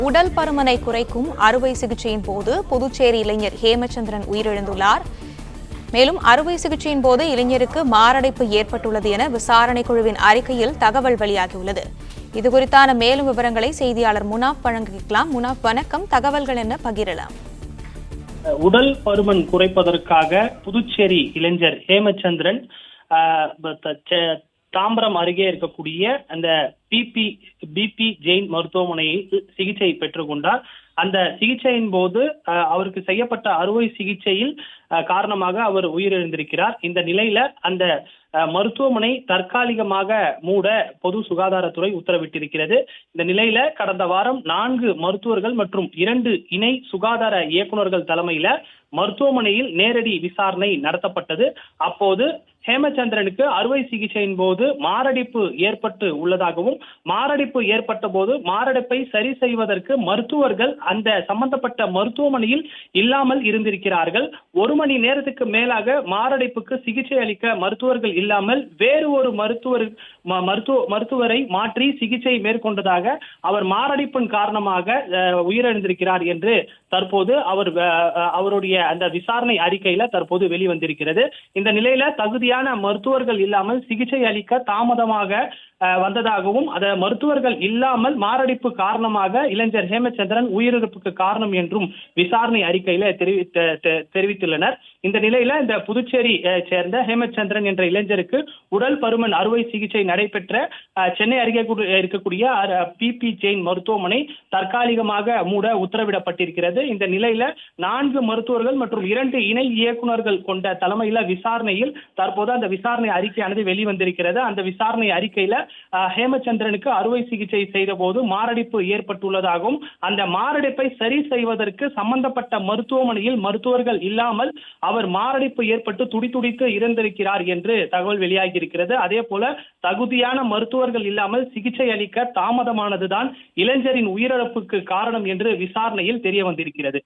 உடல் பருமனை குறைக்கும் அறுவை சிகிச்சையின் போது புதுச்சேரி இளைஞர் ஹேமச்சந்திரன் உயிரிழந்துள்ளார். மேலும் அறுவை சிகிச்சையின் போது இளைஞருக்கு மாரடைப்பு ஏற்பட்டுள்ளது என விசாரணை குழுவின் அறிக்கையில் தகவல் வெளியாகியுள்ளது. இதுகுறித்தான மேலும் விவரங்களை செய்தியாளர் முனாப் வழங்கிக்கலாம். முனாப், வணக்கம். தகவல்கள் என்ன பகிரலாம்? உடல் பருமன் குறைப்பதற்காக புதுச்சேரி இளைஞர் ஹேமச்சந்திரன் தாம்பரம் அருகே இருக்கக்கூடிய அந்த பிபி ஜெயின் மருத்துவமனையில் சிகிச்சை பெற்றுக்கொண்டார். அந்த சிகிச்சையின் போது அவருக்கு செய்யப்பட்ட அறுவை சிகிச்சையில் காரணமாக அவர் உயிரிழந்திருக்கிறார். இந்த நிலையில அந்த மருத்துவமனை தற்காலிகமாக மூட பொது சுகாதாரத்துறை உத்தரவிட்டிருக்கிறது. இந்த நிலையில கடந்த வாரம் 4 மருத்துவர்கள் மற்றும் 2 இணை சுகாதார இயக்குநர்கள் தலைமையில மருத்துவமனையில் நேரடி விசாரணை நடத்தப்பட்டது. அப்போது ஹேமச்சந்திரனுக்கு அறுவை சிகிச்சையின் போது மாரடைப்பு ஏற்பட்டு உள்ளதாகவும், மாரடைப்பு ஏற்பட்ட போது மாரடைப்பை சரி செய்வதற்கு மருத்துவர்கள் அந்த சம்பந்தப்பட்ட மருத்துவமனையில் இல்லாமல் இருந்திருக்கிறார்கள். 1 மணி நேரத்துக்கு மேலாக மாரடைப்புக்கு சிகிச்சை அளிக்க மருத்துவர்கள் இல்லாமல் வேறு ஒரு மருத்துவரை மாற்றி சிகிச்சை மேற்கொண்டதாக, அவர் மாரடைப்பின் காரணமாக உயிரிழந்திருக்கிறார் என்று தற்போது அவருடைய அந்த விசாரணை அறிக்கையில தற்போது வெளிவந்திருக்கிறது. இந்த நிலையில தகுதியான மருத்துவர்கள் இல்லாமல் சிகிச்சை அளிக்க தாமதமாக வந்ததாகவும், மருத்துவர்கள் இல்லாமல் மாரடைப்பு காரணமாக இளைஞர் ஹேமச்சந்திரன் உயிரிழப்புக்கு காரணம் என்றும் விசாரணை அறிக்கையில தெரிவித்துள்ளனர். இந்த நிலையில இந்த புதுச்சேரி சேர்ந்த ஹேமச்சந்திரன் என்ற இளைஞருக்கு உடல் பருமன் அறுவை சிகிச்சை நடைபெற்ற சென்னை அருகே இருக்கக்கூடிய பிபி ஜெயின் மருத்துவமனை தற்காலிகமாக மூட உத்தரவிடப்பட்டிருக்கிறது. இந்த நிலையில 4 மருத்துவர்கள் மற்றும் 2 இணை இயக்குநர்கள் கொண்ட தலைமையில விசாரணையில் தற்போது அந்த விசாரணை அறிக்கையானது வெளிவந்திருக்கிறது. அந்த விசாரணை அறிக்கையில ஹேமச்சந்திரனுக்கு அறுவை சிகிச்சை செய்த போது மாரடைப்பு ஏற்பட்டுள்ளதாகவும், அந்த மாரடைப்பை சரி செய்வதற்கு சம்பந்தப்பட்ட மருத்துவமனையில் மருத்துவர்கள் இல்லாமல் அவர் மாரடைப்பு ஏற்பட்டு துடிதுடித்து இறந்திருக்கிறார் என்று தகவல் வெளியாகி இருக்கிறது. அதே போல தகுதியான மருத்துவர்கள் இல்லாமல் சிகிச்சை அளிக்க தாமதமானதுதான் இளைஞரின் உயிரிழப்புக்கு காரணம் என்று விசாரணையில் தெரிய வந்திருக்கிறது.